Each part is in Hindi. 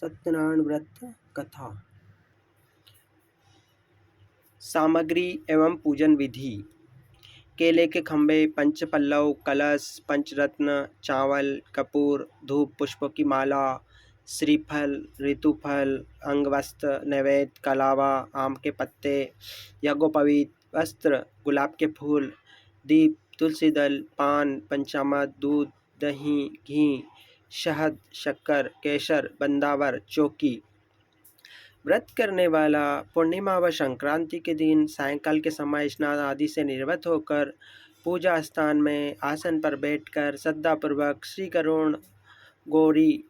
सत्यनारायण व्रत कथा। सामग्री एवं पूजन विधि। केले के खंभे, पंचपल्लव, कलश, पंचरत्न, चावल, कपूर, धूप, पुष्पों की माला, श्रीफल, ऋतुफल, अंगवस्त्र, नैवेद्य, कलावा, आम के पत्ते, यज्ञोपवीत वस्त्र, गुलाब के फूल, दीप, तुलसी दल, पान, पंचामृत, दूध, दही, घी, शहद, शक्कर, केसर, बंदावर, चौकी। व्रत करने वाला पूर्णिमा व संक्रांति के दिन सायंकाल के समय स्नान आदि से निवृत्त होकर पूजा स्थान में आसन पर बैठकर श्रद्धापूर्वक श्री करुण, गौरी,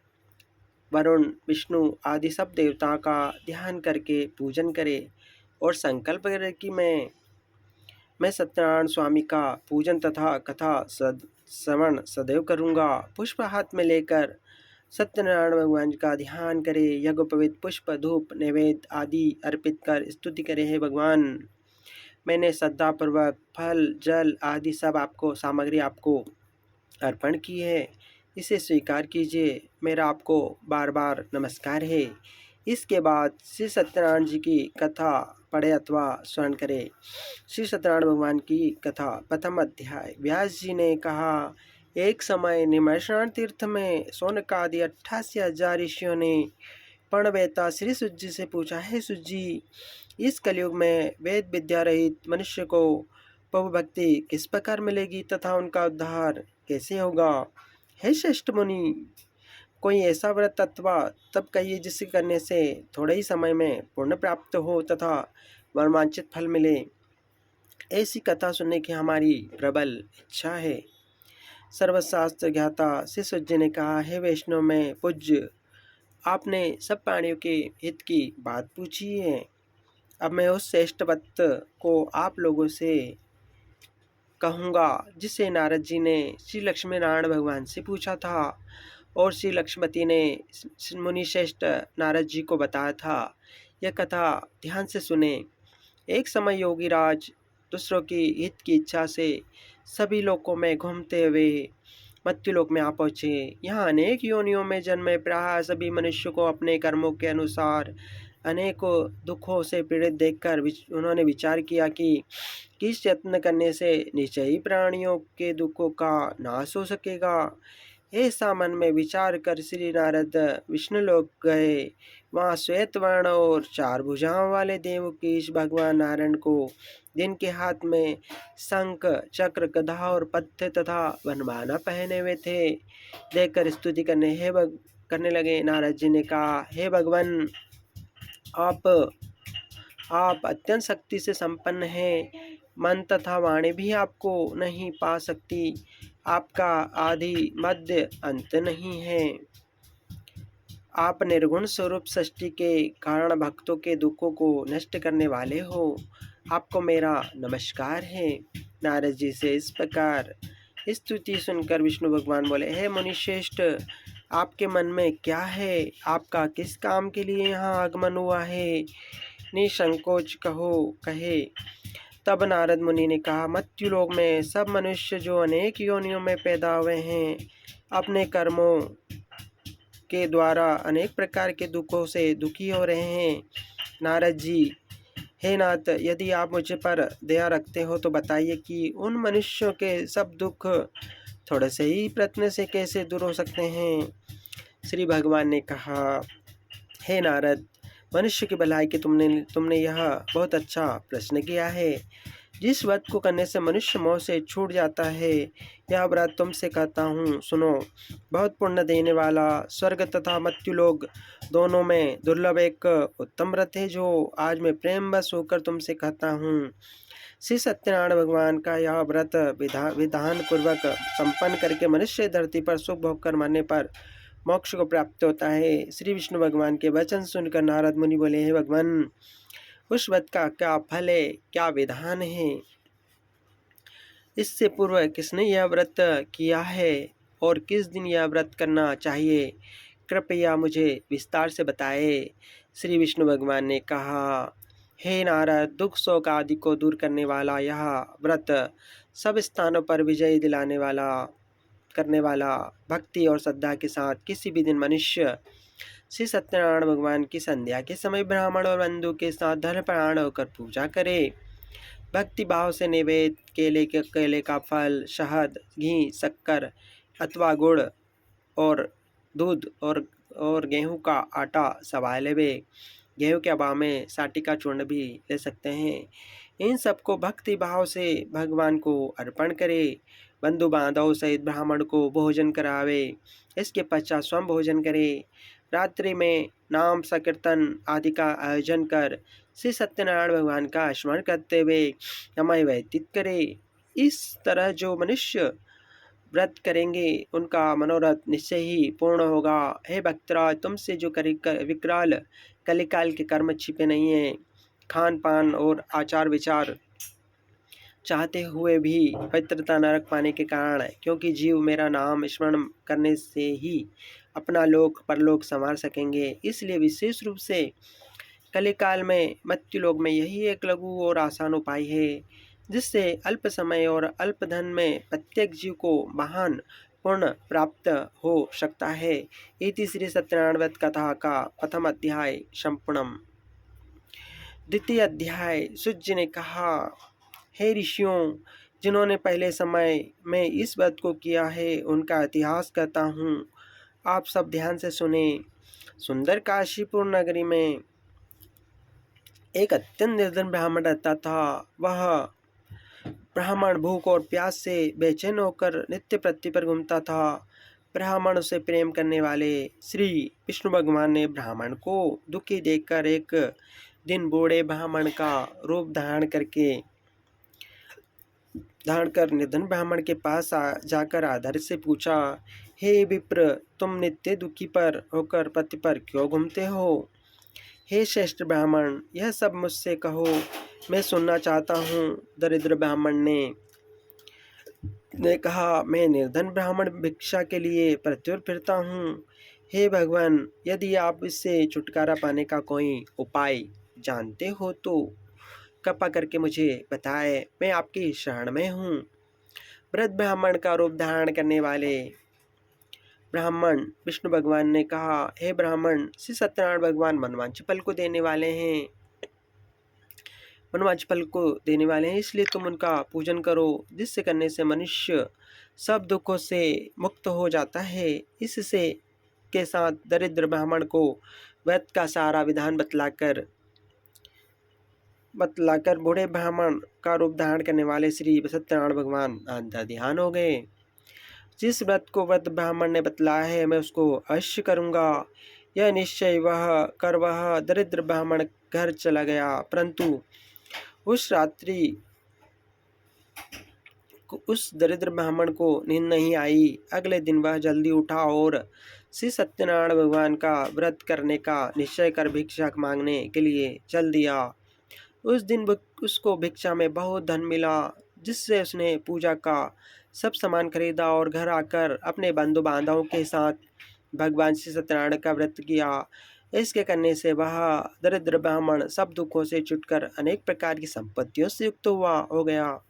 वरुण, विष्णु आदि सब देवताओं का ध्यान करके पूजन करे और संकल्प करे कि मैं सत्यनारायण स्वामी का पूजन तथा कथा श्रवण सदैव करूँगा। पुष्प हाथ में लेकर सत्यनारायण भगवान का ध्यान करे, यज्ञोपवीत पुष्प, धूप, नैवेद्य आदि अर्पित कर स्तुति करे, हे भगवान, मैंने श्रद्धापूर्वक फल, जल आदि सब आपको सामग्री आपको अर्पण की है, इसे स्वीकार कीजिए, मेरा आपको बार बार नमस्कार है। इसके बाद श्री सत्यनारायण जी की कथा पढ़े अथवा स्मरण करे। श्री सत्यनारायण भगवान की कथा। प्रथम अध्याय। व्यास जी ने कहा, एक समय निमर्षण तीर्थ में शौनकादि 88,000 ऋषियों ने प्रणवेता श्री सूत जी से पूछा, हे सूत जी, इस कलयुग में वेद विद्या रहित मनुष्य को प्रभु भक्ति किस प्रकार मिलेगी तथा उनका उद्धार कैसे होगा? हे श्रेष्ठ मुनि, कोई ऐसा व्रत अथवा तब कहिए जिससे करने से थोड़े ही समय में पुण्य प्राप्त हो तथा मनवांछित फल मिले। ऐसी कथा सुनने की हमारी प्रबल इच्छा है। सर्वशास्त्र ज्ञाता श्री सूत जी ने कहा, हे वैष्णव में पूज्य, आपने सब प्राणियों के हित की बात पूछी है। अब मैं उस श्रेष्ठ व्रत को आप लोगों से कहूँगा जिसे नारद जी ने श्री लक्ष्मी नारायण भगवान से पूछा था और श्री लक्ष्मती ने मुनि श्रेष्ठ नारद जी को बताया था। यह कथा ध्यान से सुने। एक समय योगीराज दूसरों की हित की इच्छा से सभी लोकों में घूमते हुए मृत्युलोक में आ पहुँचे। यहाँ अनेक योनियों में जन्मे प्राय सभी मनुष्यों को अपने कर्मों के अनुसार अनेकों दुखों से पीड़ित देखकर उन्होंने विचार किया कि किस यत्न करने से निश्चय ही प्राणियों के दुखों का नाश हो सकेगा। ऐसा मन में विचार कर श्री नारद विष्णुलोक गए। वहाँ श्वेत वर्ण और 4 भुजाओं वाले देवकीश भगवान नारायण को जिनके हाथ में शंख, चक्र, गदा और पद्य तथा वनमाला पहने हुए थे देखकर स्तुति करने लगे। नारद जी ने कहा, हे भगवान, आप अत्यंत शक्ति से संपन्न हैं, मन तथा वाणी भी आपको नहीं पा सकती। आपका आदि मध्य अंत नहीं है। आप निर्गुण स्वरूप सृष्टि के कारण भक्तों के दुखों को नष्ट करने वाले हो। आपको मेरा नमस्कार है। नारद जी से इस प्रकार स्तुति सुनकर विष्णु भगवान बोले, हे मुनिश्रेष्ठ, आपके मन में क्या है? आपका किस काम के लिए यहाँ आगमन हुआ है? निसंकोच कहे। तब नारद मुनि ने कहा, मृत्युलोक में सब मनुष्य जो अनेक योनियों में पैदा हुए हैं, अपने कर्मों के द्वारा अनेक प्रकार के दुखों से दुखी हो रहे हैं। नारद जी, हे नाथ, यदि आप मुझे पर दया रखते हो तो बताइए कि उन मनुष्यों के सब दुख थोड़े से ही प्रयत्न से कैसे दूर हो सकते हैं? श्री भगवान ने कहा, हे नारद, मनुष्य की भलाई के तुमने यह बहुत अच्छा प्रश्न किया है। जिस व्रत को करने से मनुष्य मोह से छूट जाता है, यह व्रत तुमसे कहता हूँ, सुनो। बहुत पुण्य देने वाला, स्वर्ग तथा मृत्युलोक दोनों में दुर्लभ एक उत्तम व्रत है जो आज मैं प्रेम बस होकर तुमसे कहता हूँ। श्री सत्यनारायण भगवान का यह व्रत विधान पूर्वक संपन्न करके मनुष्य धरती पर सुख भोग कर मरने पर मोक्ष को प्राप्त होता है। श्री विष्णु भगवान के वचन सुनकर नारद मुनि बोले, हे भगवान, उस व्रत का क्या फल है, क्या विधान है? इससे पूर्व किसने यह व्रत किया है और किस दिन यह व्रत करना चाहिए? कृपया मुझे विस्तार से बताए। श्री विष्णु भगवान ने कहा, हे नारद, दुख शोक आदि को दूर करने वाला यह व्रत सब स्थानों पर विजय करने वाला भक्ति और श्रद्धा के साथ किसी भी दिन मनुष्य श्री सत्यनारायण भगवान की संध्या के समय ब्राह्मण और बंधु के साथ धर्मपरायण होकर पूजा करें। भक्ति भाव से निवेद केले का फल, शहद, घी, शक्कर अथवा गुड़ और दूध और गेहूं का आटा सवाए लेवे। गेहूं के अभाव में साटी का चूर्ण भी ले सकते हैं। इन सबको भक्ति भाव से भगवान को अर्पण करे। बंधु बांधव सहित ब्राह्मण को भोजन करावे। इसके पश्चात स्वयं भोजन करे। रात्रि में नाम संकीर्तन आदि का आयोजन कर श्री सत्यनारायण भगवान का स्मरण करते हुए समय व्यतीत करे। इस तरह जो मनुष्य व्रत करेंगे उनका मनोरथ निश्चय ही पूर्ण होगा। हे भक्तराज, तुमसे जो विकराल कलिकाल के कर्म छिपे नहीं हैं, खान पान और आचार विचार चाहते हुए भी पवित्रता नरक पाने के कारण, क्योंकि जीव मेरा नाम स्मरण करने से ही अपना लोक परलोक संवार सकेंगे, इसलिए विशेष रूप से कलिकाल में मृत्युलोक में यही एक लघु और आसान उपाय है जिससे अल्प समय और अल्प धन में प्रत्येक जीव को महान पुण्य प्राप्त हो सकता है। इति श्री सत्यनारायण व्रत कथा का प्रथम अध्याय संपूर्णम। द्वितीय अध्याय। सूत जी ने कहा, हे ऋषियों, जिन्होंने पहले समय में इस व्रत को किया है उनका इतिहास कहता हूँ, आप सब ध्यान से सुने। सुंदर काशीपुर नगरी में एक अत्यंत निर्धन ब्राह्मण रहता था। वह ब्राह्मण भूख और प्यास से बेचैन होकर नित्य पृथ्वी पर घूमता था। ब्राह्मण से प्रेम करने वाले श्री विष्णु भगवान ने ब्राह्मण को दुखी देखकर एक दिन बूढ़े ब्राह्मण का रूप धारण कर निर्धन ब्राह्मण के पास जाकर आदर से पूछा, हे विप्र, तुम नित्य दुखी पर होकर पति पर क्यों घूमते हो? हे श्रेष्ठ ब्राह्मण, यह सब मुझसे कहो, मैं सुनना चाहता हूँ। दरिद्र ब्राह्मण ने कहा, मैं निर्धन ब्राह्मण भिक्षा के लिए पृथ्वी पर फिरता हूँ। हे भगवान, यदि आप इससे छुटकारा पाने का कोई उपाय जानते हो तो कृपा करके मुझे बताएं, मैं आपकी शरण में हूँ। वृद्ध ब्राह्मण का रूप धारण करने वाले ब्राह्मण विष्णु भगवान ने कहा, हे ब्राह्मण, श्री सत्यनारायण भगवान मनवांछित फल को देने वाले हैं। इसलिए तुम उनका पूजन करो, जिससे करने से मनुष्य सब दुखों से मुक्त हो जाता है। इससे के साथ दरिद्र ब्राह्मण को व्रत का सारा विधान बतलाकर बूढ़े ब्राह्मण का रूप धारण करने वाले श्री सत्यनारायण भगवान अंतर ध्यान हो गए। जिस व्रत को वृद्ध ब्राह्मण ने बतलाया है मैं उसको अवश्य करूँगा। यह निश्चय वह दरिद्र ब्राह्मण घर चला गया, परंतु उस रात्रि उस दरिद्र ब्राह्मण को नींद नहीं आई। अगले दिन वह जल्दी उठा और श्री सत्यनारायण भगवान का व्रत करने का निश्चय कर भिक्षा मांगने के लिए चल दिया। उस दिन उसको भिक्षा में बहुत धन मिला, जिससे उसने पूजा का सब सामान खरीदा और घर आकर अपने बंधु बांधवों के साथ भगवान श्री सत्यनारायण का व्रत किया। इसके करने से वह दरिद्र ब्राह्मण सब दुखों से छुटकर अनेक प्रकार की संपत्तियों से युक्त हो गया।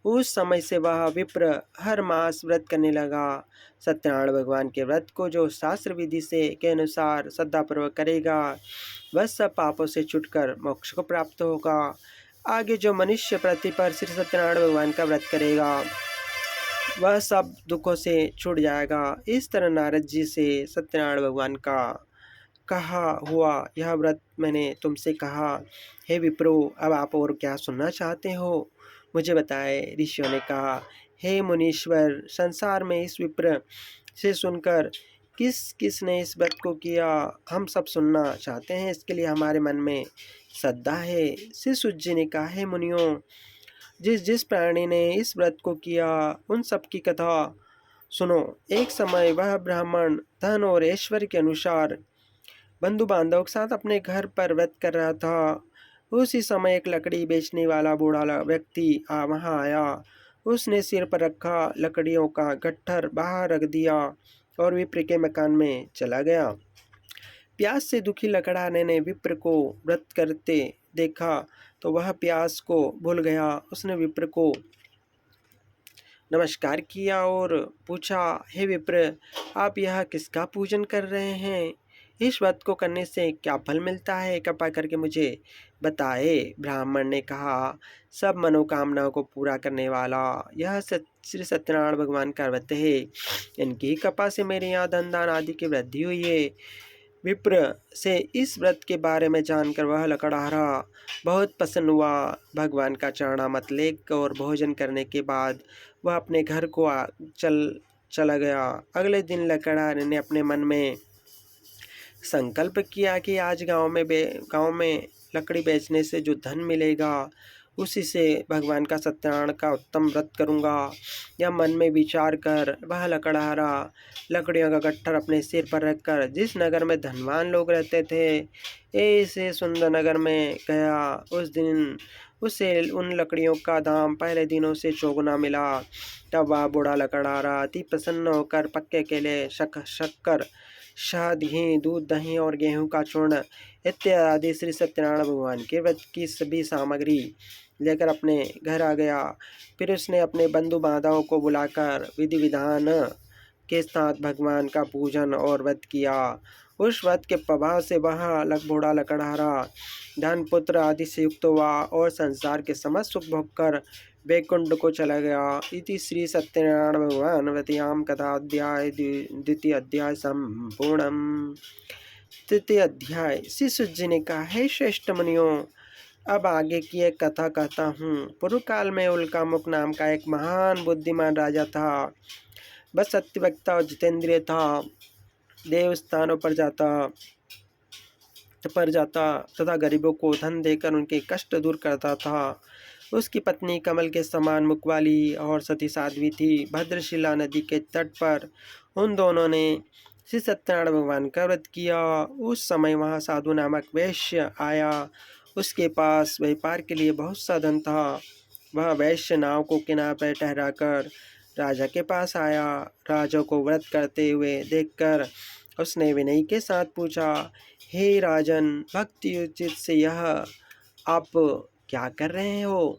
उस समय से वह विप्र हर मास व्रत करने लगा। सत्यनारायण भगवान के व्रत को जो शास्त्र विधि से के अनुसार श्रद्धापूर्वक करेगा वह सब पापों से छुटकर मोक्ष को प्राप्त होगा। आगे जो मनुष्य पृथ्वी पर श्री सत्यनारायण भगवान का व्रत करेगा वह सब दुखों से छूट जाएगा। इस तरह नारद जी से सत्यनारायण भगवान का कहा हुआ यह व्रत मैंने तुमसे कहा। हे विप्रो, अब आप और क्या सुनना चाहते हो, मुझे बताए। ऋषियों ने कहा, हे मुनीश्वर, संसार में इस विप्र से सुनकर किस ने इस व्रत को किया, हम सब सुनना चाहते हैं, इसके लिए हमारे मन में श्रद्धा है। श्री सूत जी ने कहा, हे मुनियों, जिस प्राणी ने इस व्रत को किया उन सब की कथा सुनो। एक समय वह ब्राह्मण धन और ऐश्वर्य के अनुसार बंधु बांधव के साथ अपने घर पर व्रत कर रहा था। उसी समय एक लकड़ी बेचने वाला बूढ़ा व्यक्ति वहाँ आया। उसने सिर पर रखा लकड़ियों का गट्ठर बाहर रख दिया और विप्र के मकान में चला गया। प्यास से दुखी लकड़हारे ने विप्र को व्रत करते देखा तो वह प्यास को भूल गया। उसने विप्र को नमस्कार किया और पूछा, हे विप्र, आप यह किसका पूजन कर रहे हैं? इस व्रत को करने से क्या फल मिलता है, कृपा करके मुझे बताए। ब्राह्मण ने कहा, सब मनोकामनाओं को पूरा करने वाला यह श्री सत्यनारायण भगवान का व्रत है। इनकी ही कृपा से मेरे यहाँ धन दान आदि की वृद्धि हुई है। विप्र से इस व्रत के बारे में जानकर वह लकड़हारा बहुत प्रसन्न हुआ। भगवान का चरणामृत लेकर और भोजन करने के बाद वह अपने घर को चला गया। अगले दिन लकड़हारे ने अपने मन में संकल्प किया कि आज गांव में लकड़ी बेचने से जो धन मिलेगा उसी से भगवान का सत्यनारायण का उत्तम व्रत करूंगा। यह मन में विचार कर वह लकड़हारा लकड़ियों का गट्ठर अपने सिर पर रखकर जिस नगर में धनवान लोग रहते थे ऐसे सुंदर नगर में गया। उस दिन उसे उन लकड़ियों का दाम पहले दिनों से चौगुना मिला। तब वह बूढ़ा लकड़हारा अति प्रसन्न होकर पक्के केले, शक्कर, शहद, घी, दूध, दही और गेहूं का चूर्ण इत्यादि श्री सत्यनारायण भगवान के व्रत की सभी सामग्री लेकर अपने घर आ गया। फिर उसने अपने बंधु बांधवों को बुलाकर विधि विधान के साथ भगवान का पूजन और व्रत किया। उस व्रत के प्रभाव से वह बूढ़ा लकड़हारा धन पुत्र आदि से युक्त हुआ और संसार के समस्त सुख भोग कर वैकुंठ को चला गया। इति श्री सत्यनारायण भगवान व्रतयाम कथा अध्याय द्वितीय अध्याय संपूर्णम। तृतीय अध्याय। श्री सुत जी ने कहा, हे श्रेष्ठ मुनियों, अब आगे की एक कथा कहता हूँ। पूर्व काल में उल्कामुक नाम का एक महान बुद्धिमान राजा था। वह सत्यवक्ता और जितेंद्रिय था। देव स्थानों पर जाता तथा गरीबों को धन देकर उनके कष्ट दूर करता था। उसकी पत्नी कमल के समान मुख वाली और सती साध्वी थी। भद्रशिला नदी के तट पर उन दोनों ने श्री सत्यनारायण भगवान का व्रत किया। उस समय वहाँ साधु नामक वैश्य आया। उसके पास व्यापार के लिए बहुत सा धन था। वह वैश्य नाव को किनारे पर ठहराकर राजा के पास आया। राजा को व्रत करते हुए देखकर उसने विनय के साथ पूछा, हे राजन, भक्ति उचित से यह आप क्या कर रहे हो?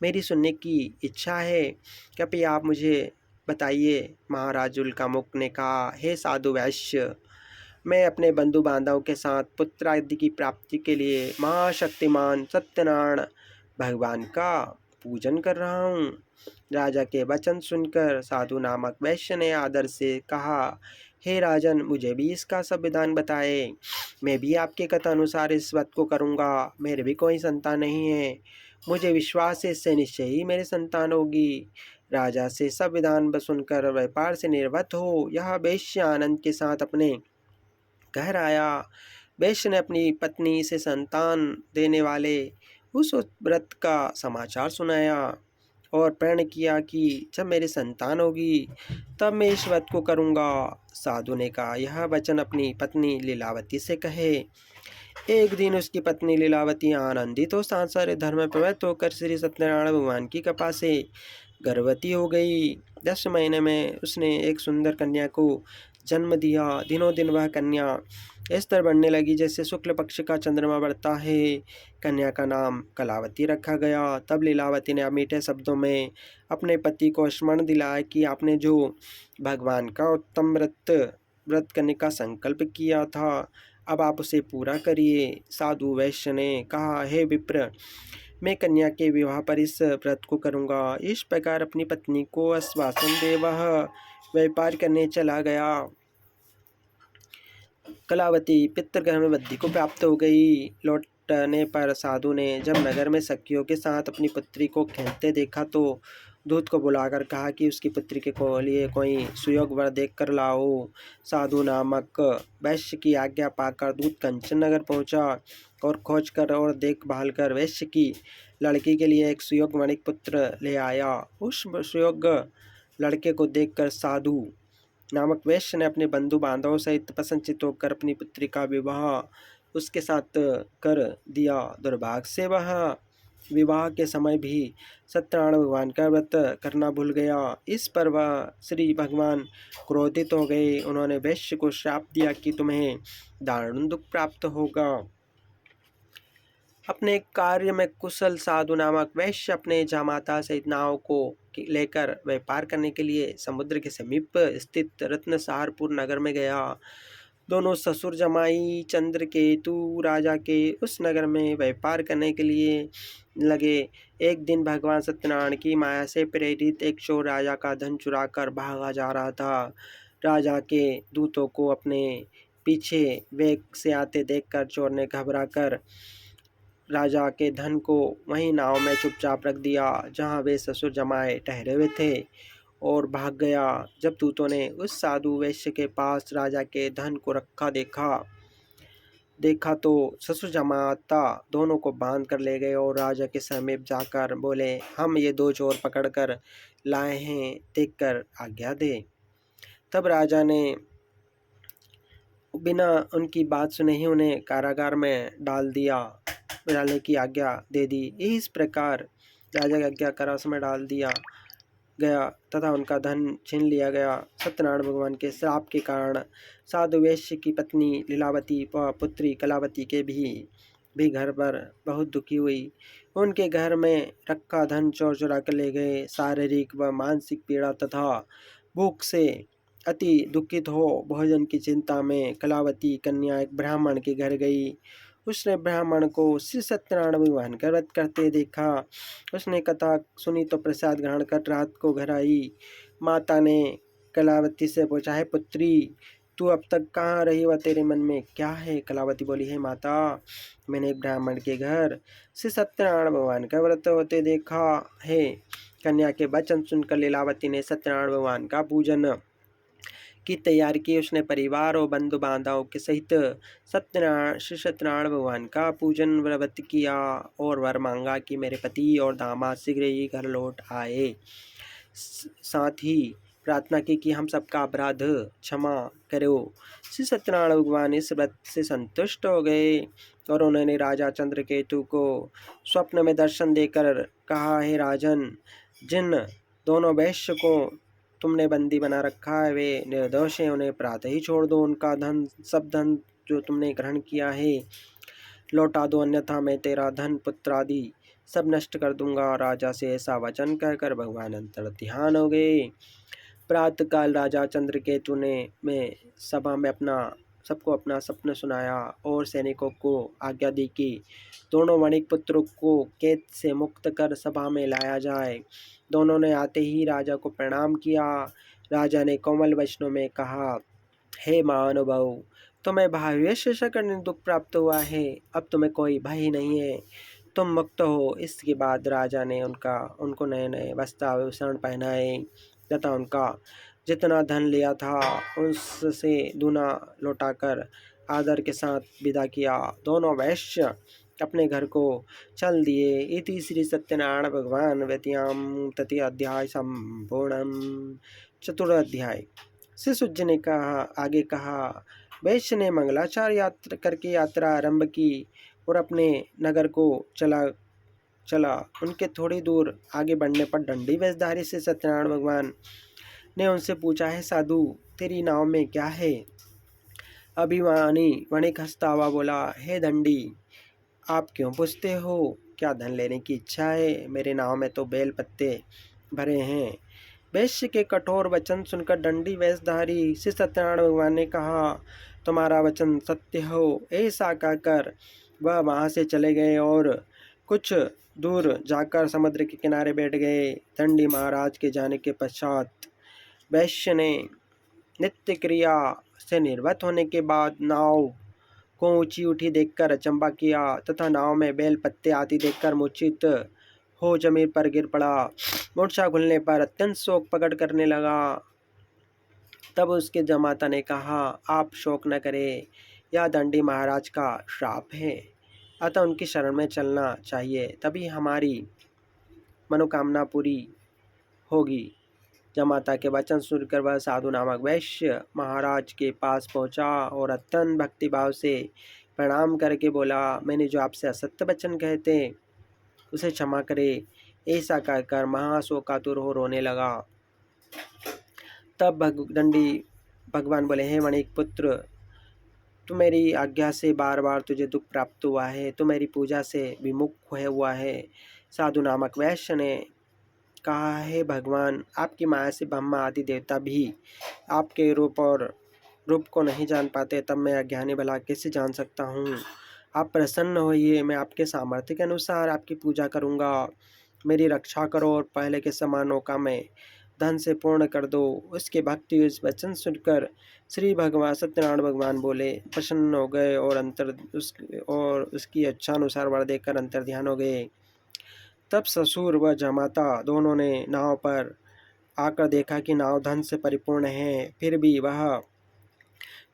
मेरी सुनने की इच्छा है, कृपया आप मुझे बताइए। महाराज उल्कामुक ने कहा, हे साधु वैश्य, मैं अपने बंधु बांधवों के साथ पुत्र आदि की प्राप्ति के लिए महाशक्तिमान सत्यनारायण भगवान का पूजन कर रहा हूँ। राजा के वचन सुनकर साधु नामक वैश्य ने आदर से कहा, हे राजन, मुझे भी इसका सब विधान बताए। मैं भी आपके कथा अनुसार इस व्रत को करूँगा। मेरे भी कोई संतान नहीं है। मुझे विश्वास है इससे निश्चय ही मेरी संतान होगी। राजा से सब विधान सुनकर व्यापार से निर्वत हो यह वैश्य आनंद के साथ अपने घर आया। वैश्य ने अपनी पत्नी से संतान देने वाले उस व्रत का समाचार सुनाया और प्रण किया कि जब मेरी संतान होगी तब मैं इस व्रत को करूँगा। साधु ने कहा, यह वचन अपनी पत्नी लीलावती से कहे। एक दिन उसकी पत्नी लीलावती आनंदित और सांसारिक धर्म में प्रवृत्त होकर श्री सत्यनारायण भगवान की कृपा से गर्भवती हो गई। 10 महीने में उसने एक सुंदर कन्या को जन्म दिया। दिनों दिन वह कन्या इस तरह बढ़ने लगी जैसे शुक्ल पक्ष का चंद्रमा बढ़ता है। कन्या का नाम कलावती रखा गया। तब लीलावती ने मीठे शब्दों में अपने पति को स्मरण दिलाया कि आपने जो भगवान का उत्तम व्रत करने का संकल्प किया था, अब आप उसे पूरा करिए। साधु वैश्य ने कहा, हे विप्र, मैं कन्या के विवाह पर इस व्रत को करूँगा। इस प्रकार अपनी पत्नी को आश्वासन दे वह व्यापार करने चला गया। कलावती पितृगृह में वृद्धि को प्राप्त हो गई। लौटने पर साधु ने जब नगर में सखियों के साथ अपनी पुत्री को खेलते देखा तो दूत को बुलाकर कहा कि उसकी पुत्री के लिए कोई सुयोग वर देख कर लाओ। साधु नामक वैश्य की आज्ञा पाकर दूत कंचन नगर पहुंचा और खोज कर और देखभाल कर वैश्य की लड़की के लिए एक सुयोग वणिक पुत्र ले आया। उस सुयोग लड़के को देखकर साधु नामक वैश्य ने अपने बंधु बांधवों सहित प्रसन्नचित्त होकर अपनी पुत्री का विवाह उसके साथ कर दिया। दुर्भाग्य से वह विवाह के समय भी सत्यनारायण भगवान का व्रत करना भूल गया। इस पर वह श्री भगवान क्रोधित हो गए। उन्होंने वैश्य को श्राप दिया कि तुम्हें दारुण दुख प्राप्त होगा। अपने कार्य में कुशल साधु नामक वैश्य अपने जामाता सहित नाव को लेकर व्यापार करने के लिए समुद्र के समीप स्थित रत्नसारपुर नगर में गया। दोनों ससुर जमाई चंद्रकेतु राजा के उस नगर में व्यापार करने के लिए लगे। एक दिन भगवान सत्यनारायण की माया से प्रेरित एक चोर राजा का धन चुरा कर भागा जा रहा था। राजा के दूतों को अपने पीछे वेग से आते देखकर चोर ने घबरा कर राजा के धन को वहीं नाव में चुपचाप रख दिया जहां वे ससुर जमाए ठहरे हुए थे और भाग गया। जब दूतों ने उस साधु वैश्य के पास राजा के धन को रखा देखा तो ससुर जमाता दोनों को बांध कर ले गए और राजा के समीप जाकर बोले, हम ये दो चोर पकड़ कर लाए हैं, देखकर आज्ञा दे। तब राजा ने बिना उनकी बात सुने ही उन्हें कारागार में डालने की आज्ञा दे दी। इस प्रकार राजा की आज्ञा कारावास में डाल दिया गया तथा उनका धन छीन लिया गया। सत्यनारायण भगवान के श्राप के कारण साधु वैश्य की पत्नी लीलावती व पुत्री कलावती के भी घर पर बहुत दुखी हुई। उनके घर में रखा धन चोर चुरा कर ले गए। शारीरिक व मानसिक पीड़ा तथा भूख से अति दुखित हो भोजन की चिंता में कलावती कन्या एक ब्राह्मण के घर गई। उसने ब्राह्मण को श्री सत्यनारायण भगवान का व्रत करते देखा। उसने कथा सुनी तो प्रसाद ग्रहण कर रात को घर आई। माता ने कलावती से पूछा, है पुत्री, तू अब तक कहाँ रही व तेरे मन में क्या है? कलावती बोली, है माता, मैंने एक ब्राह्मण के घर श्री सत्यनारायण भगवान का व्रत होते देखा है। कन्या के वचन सुनकर लीलावती ने सत्यनारायण भगवान का पूजन की तैयारी की। उसने परिवार और बंधु बांधवों के सहित श्री सत्यनारायण भगवान का पूजन व्रत किया और वर मांगा कि मेरे पति और दामाद शीघ्र ही घर लौट आए। साथ ही प्रार्थना की कि हम सबका अपराध क्षमा करो। श्री सत्यनारायण भगवान इस व्रत से संतुष्ट हो गए और उन्होंने राजा चंद्रकेतु को स्वप्न में दर्शन देकर कहा, हे राजन, जिन दोनों वैश्य को तुमने बंदी बना रखा है वे निर्दोष हैं, उन्हें प्रातः ही छोड़ दो। उनका सब धन जो तुमने ग्रहण किया है लौटा दो, अन्यथा मैं तेरा धन पुत्र आदि सब नष्ट कर दूंगा। राजा से ऐसा वचन कहकर भगवान अंतर ध्यान हो गए। प्रातःकाल राजा चंद्रकेतु ने सभा में सबको अपना सपना सुनाया और सैनिकों को आज्ञा दी कि दोनों वणिक पुत्रों को कैद से मुक्त कर सभा में लाया जाए। दोनों ने आते ही राजा को प्रणाम किया। राजा ने कोमल वचनों में कहा, हे महानुभाव, तुम्हें भाव्य से करने दुख प्राप्त हुआ है, अब तुम्हें कोई भय नहीं है, तुम मुक्त हो। इसके बाद राजा ने उनको नए नए वस्त्र आभूषण पहनाए तथा उनका जितना धन लिया था उससे दूना लौटाकर आदर के साथ विदा किया। दोनों वैश्य अपने घर को चल दिए। इति श्री सत्यनारायण भगवान व्यतीयाम तृतीय अध्याय संपूर्णम। चतुर्थ अध्याय। श्री सूत जी ने आगे कहा, वैश्य ने मंगलाचार यात्रा करके यात्रा आरंभ की और अपने नगर को चला। उनके थोड़ी दूर आगे बढ़ने पर दंडी वेशधारी से सत्यनारायण भगवान ने उनसे पूछा, है साधु, तेरी नाव में क्या है? अभिमानी वणिक हंसता हुआ बोला, हे दंडी, आप क्यों पूछते हो? क्या धन लेने की इच्छा है? मेरे नाव में तो बेल पत्ते भरे हैं। वैश्य के कठोर वचन सुनकर दंडी वेशधारी श्री सत्यनारायण भगवान ने कहा, तुम्हारा वचन सत्य हो। ऐसा कहकर वह वहाँ से चले गए और कुछ दूर जाकर समुद्र के किनारे बैठ गए। दंडी महाराज के जाने के पश्चात वैश्य ने नित्य क्रिया से निर्वत होने के बाद नाव को ऊंची उठी देखकर अचंबा किया तथा नाव में बेल पत्ते आदि देखकर मूर्छित हो जमीन पर गिर पड़ा। मूर्छा खुलने पर अत्यंत शोक प्रकट करने लगा। तब उसके जमाता ने कहा, आप शोक न करें, यह दंडी महाराज का श्राप है, अतः उनकी शरण में चलना चाहिए, तभी हमारी मनोकामना पूरी होगी। जमाता के वचन सुनकर वह साधु नामक वैश्य महाराज के पास पहुंचा और अत्यंत भक्तिभाव से प्रणाम करके बोला, मैंने जो आपसे असत्य वचन कहते उसे क्षमा करे। ऐसा कहकर महाशोकातुर हो रोने लगा। तब दंडी भगवान बोले, हे वणिक पुत्र, तू मेरी आज्ञा से बार बार तुझे दुख प्राप्त हुआ है, तू मेरी पूजा से विमुख हुआ है। साधु नामक वैश्य ने कहा, हे भगवान, आपकी माया से ब्रह्मा आदि देवता भी आपके रूप और रूप को नहीं जान पाते, तब मैं अज्ञानी भला कैसे जान सकता हूँ। आप प्रसन्न होइए, मैं आपके सामर्थ्य के अनुसार आपकी पूजा करूँगा। मेरी रक्षा करो और पहले के समान नौका में धन से पूर्ण कर दो। उसके भक्ति इस वचन सुनकर श्री भगवान सत्यनारायण भगवान बोले, प्रसन्न हो गए और उसकी इच्छानुसार वर देकर अंतर ध्यान हो गए। तब ससुर व जमाता दोनों ने नाव पर आकर देखा कि नाव धन से परिपूर्ण है, फिर भी वह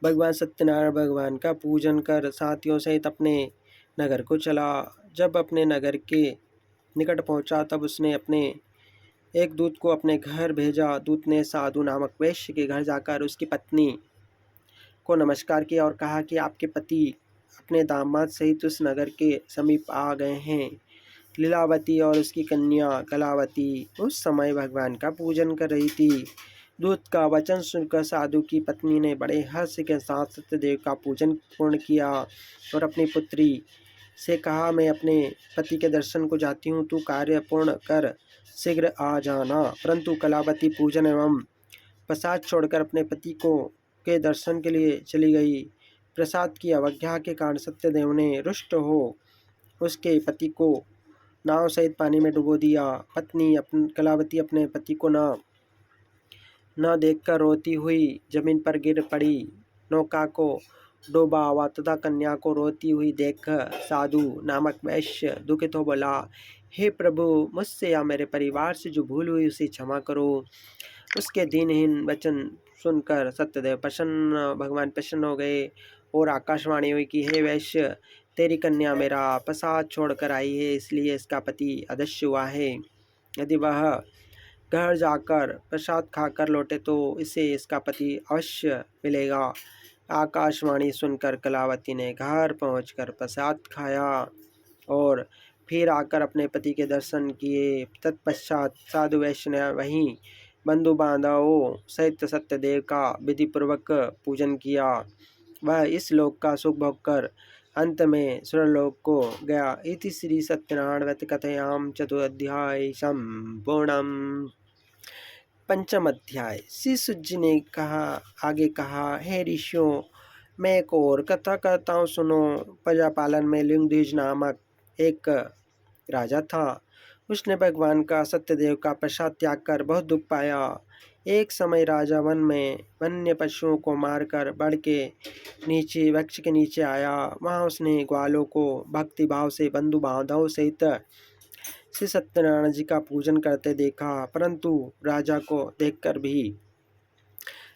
भगवान सत्यनारायण भगवान का पूजन कर साथियों सहित अपने नगर को चला। जब अपने नगर के निकट पहुंचा, तब उसने अपने एक दूत को अपने घर भेजा। दूत ने साधु नामक वैश्य के घर जाकर उसकी पत्नी को नमस्कार किया और कहा कि आपके पति अपने दामाद सहित उस नगर के समीप आ गए हैं। लीलावती और उसकी कन्या कलावती उस समय भगवान का पूजन कर रही थी। दूत का वचन सुनकर साधु की पत्नी ने बड़े हर्ष के साथ सत्यदेव का पूजन पूर्ण किया और अपनी पुत्री से कहा, मैं अपने पति के दर्शन को जाती हूँ, तू कार्य पूर्ण कर शीघ्र आ जाना। परंतु कलावती पूजन एवं प्रसाद छोड़कर अपने पति को के दर्शन के लिए चली गई। प्रसाद की अवज्ञा के कारण सत्यदेव ने रुष्ट हो उसके पति को नाव सहित पानी में डुबो दिया। पत्नी कलावती अपने पति को न देखकर रोती हुई जमीन पर गिर पड़ी। नौका को डूबा हुआ तथा कन्या को रोती हुई देखकर साधु नामक वैश्य दुखित हो बोला, हे प्रभु, मुझसे या मेरे परिवार से जो भूल हुई उसे क्षमा करो। उसके दीनहीन वचन सुनकर भगवान प्रसन्न हो गए और आकाशवाणी हुई कि हे वैश्य, तेरी कन्या मेरा प्रसाद छोड़कर आई है, इसलिए इसका पति अदृश्य हुआ है। यदि वह घर जाकर प्रसाद खाकर लौटे तो इसे इसका पति अवश्य मिलेगा। आकाशवाणी सुनकर कलावती ने घर पहुंचकर प्रसाद खाया और फिर आकर अपने पति के दर्शन किए। तत्पश्चात साधु वैश्य ने वहीं बंधु बांधवों सहित सत्यदेव का विधिपूर्वक पूजन किया। वह इस लोक का सुख भोग कर अंत में सुरलोक को गया। इति श्री सत्यनारायण व्रत कथयाम चतुर्ध्याय संपूर्णम। पंचम अध्याय। श्री सुत जी ने आगे कहा, हे ऋषियों, मैं एक और कथा कहता हूँ, सुनो। प्रजापालन में लिंगद्विज नामक एक राजा था। उसने भगवान का सत्यदेव का प्रसाद त्याग कर बहुत दुख पाया। एक समय राजा वन में वन्य पशुओं को मारकर बड़ के नीचे वृक्ष के नीचे आया। वहाँ उसने ग्वालों को भक्ति भाव से बंधु बांधवों सहित श्री सत्यनारायण जी का पूजन करते देखा, परंतु राजा को देखकर भी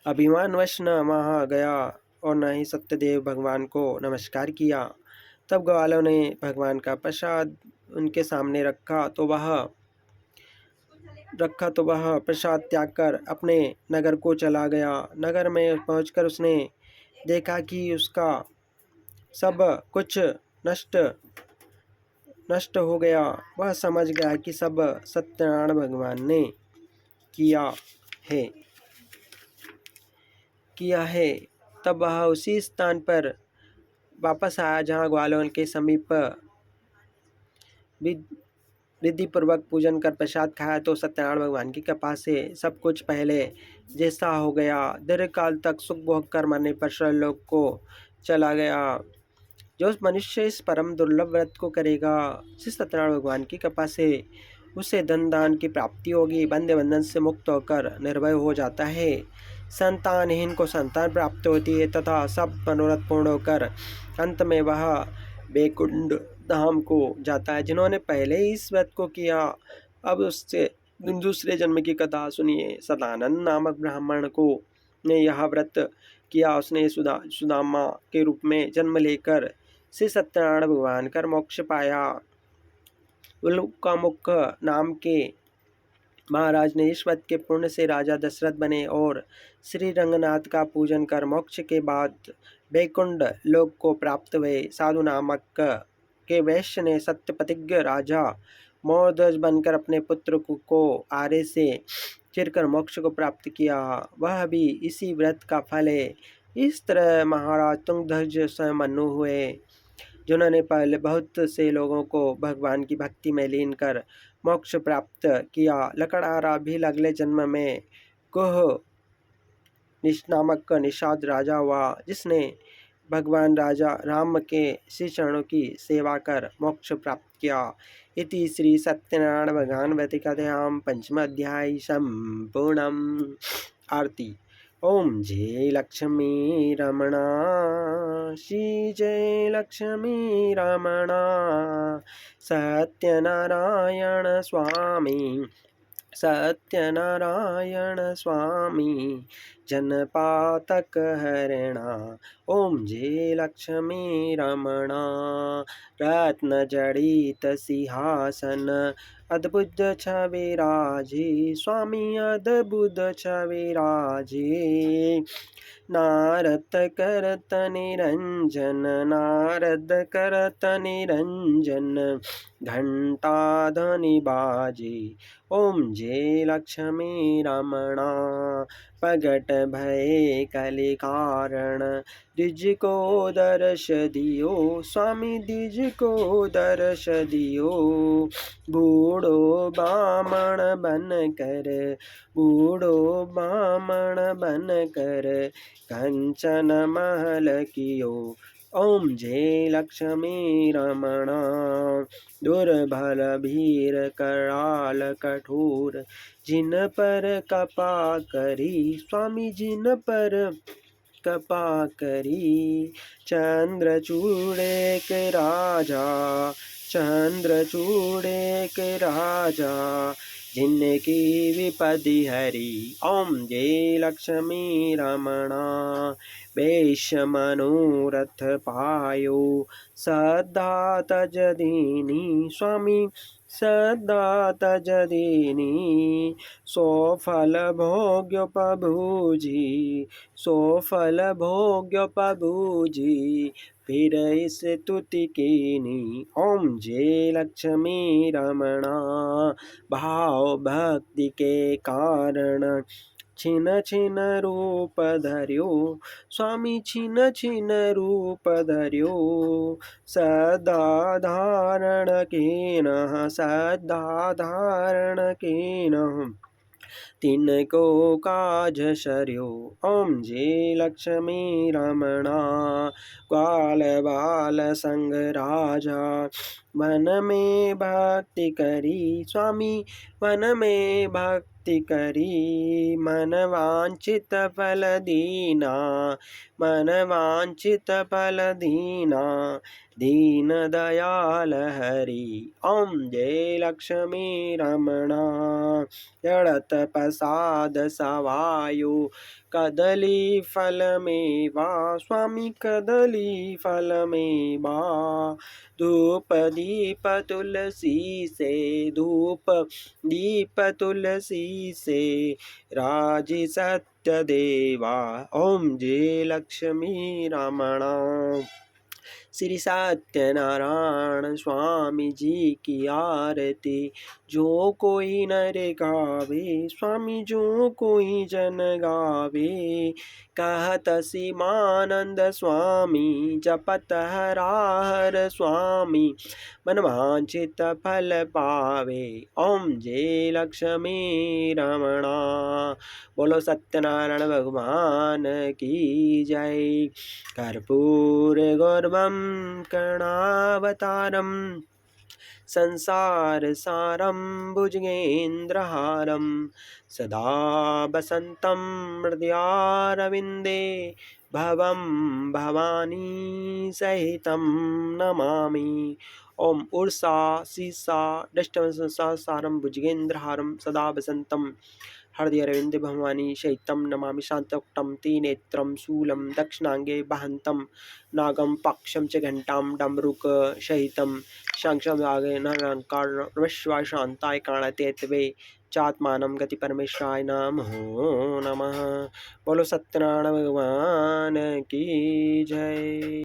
अभिमानवश न वहाँ गया और न ही सत्यदेव भगवान को नमस्कार किया। तब ग्वालों ने भगवान का प्रसाद उनके सामने रखा तो वह प्रसाद त्याग कर अपने नगर को चला गया। नगर में पहुंचकर उसने देखा कि उसका सब कुछ नष्ट हो गया। वह समझ गया कि सब सत्यनारायण भगवान ने किया है। तब वह उसी स्थान पर वापस आया जहाँ ग्वालों के समीप विधि पूर्वक पूजन कर प्रसाद खाया तो सत्यनारायण भगवान की कृपा से सब कुछ पहले जैसा हो गया। दीर्घकाल तक सुख भोग कर मरने पर स्वर्गलोक को चला गया। जो मनुष्य इस परम दुर्लभ व्रत को करेगा, श्री सत्यनारायण भगवान की कृपा से उसे धन दान की प्राप्ति होगी। बंधे बंधन से मुक्त होकर निर्भय हो जाता है। संतानहीन को संतान प्राप्त होती है तथा सब मनोरथ पूर्ण होकर अंत में वह वैकुंठ धाम को जाता है। जिन्होंने पहले इस व्रत को किया, अब उससे दूसरे जन्म की कथा सुनिए। सदानंद नामक ब्राह्मण को ने यह व्रत किया। उसने सुदामा के रूप में जन्म लेकर श्री सत्यनारायण भगवान कर मोक्ष पाया। उल्कामुख नाम के महाराज ने इस व्रत के पुण्य से राजा दशरथ बने और श्री रंगनाथ का पूजन कर मोक्ष के बाद वैकुंठ लोक को प्राप्त हुए। साधु नामक के वैश्य ने सत्य प्रतिज्ञ राजा मोरध्वज बनकर अपने पुत्र को आरे से चिरकर मोक्ष को प्राप्त किया। वह भी इसी व्रत का फल है। इस तरह महाराज तुंगध्वज स्वयं मनु हुए, जिन्होंने पहले बहुत से लोगों को भगवान की भक्ति में लीन कर मोक्ष प्राप्त किया। लकड़हारा भी अगले जन्म में नामक निषाद राजा हुआ, जिसने भगवान राजा राम के श्री चरणों की सेवा कर मोक्ष प्राप्त किया। इति श्री सत्यनारायण भगवान कथायां पंचम अध्याय संपूर्णम्। आरती। ओम जय लक्ष्मी रमणा, श्री जय लक्ष्मी रमणा, सत्यनारायण स्वामी, सत्यनारायण स्वामी, जनपातक हरणा। ओम जय लक्ष्मी रमणा, रत्न जड़ित सिंहासन, अद्भुत छविराजे स्वामी, अद्भुत छविराजे। नारद करत निरंजन, नारद करत निरंजन, घंटा ध्वनि बाजे। ओम जय लक्ष्मी रमणा, प्रगट भय कलि कारण, द्विज को दर्श दियो स्वामी, द्विज को दर्श दियो। बूढ़ो बामण बन कर, बूढ़ो बामण बन कर, कंचन महल कियो। ओम जय लक्ष्मी रमणा, दुर्बल भीर कराल कठोर, जिन पर कृपा करी स्वामी, जिन पर कृपा करी। चंद्रचूड़ एक राजा, चंद्रचूड़ एक राजा, जिनकी विपदि हरी। ओम जय लक्ष्मी रमणा, वेश मनोरथ पायो, सदा तज दीनी स्वामी, सदा तज दीनी। सो फल भोग्य पभुजी, सो फल भोग्य पभुजी, फिर इस तुति कीनी। ओम जय लक्ष्मी रमणा, भाव भक्ति के कारण, छिन छिन रूप धर्यो स्वामी, छिन छिन रूप धर्यो। सदा धारण कीन्ह, सदा धारण कीन्ह, तिनको काज सर्यो। ओम जय लक्ष्मी रमणा, ग्वाल बाल संग राजा, मन में भक्ति करी स्वामी, मन में भक्ति करी। मन वांछित फल दीना, मन वांछित फल दीना, दीन दयाल हरि। ओम जय लक्ष्मी रमणा, जड़त प्रसाद सवायो, कदली फल मेवा स्वामी, कदली फल मेवा। धूप दीप तुलसी से, धूप दीप तुलसी से, राजी सत्य देवा। ओम जय लक्ष्मी रमणा, श्री सत्यनारायण स्वामी जी की आरती। जो कोई नर गावे स्वामी, जो कोई जन गावे, कहत सीमानंद स्वामी, जपत हराहर स्वामी, मनवांछित फल पावे। ओम जय लक्ष्मी रमणा, बोलो सत्यनारायण भगवान की जय। कर्पूर गौरवं करुणावतारं, संसार सारं भुजगेन्द्रहारं, सदा वसन्तं हृदयारविन्दे, भवं भवानी सहितं नमामि। ओम उर्सा शीर्षा दष्टवंशसारं भुजगेन्द्रहारं, सदा वसन्तं हृदयारविन्दे भवानी सहितं नमामि। शान्तवक्त्रं त्रिनेत्रं शूलं दक्षिणाङ्गे वहन्तं, नागं पक्षं च घण्टां डमरुकसहितं, शङ्खचक्रगदालङ्कार नमः शान्ताय कारणतेत्वे चात्मानं गति परमेश्वराय नमो नमः। बोलो सत्यनारायण भगवान की जय।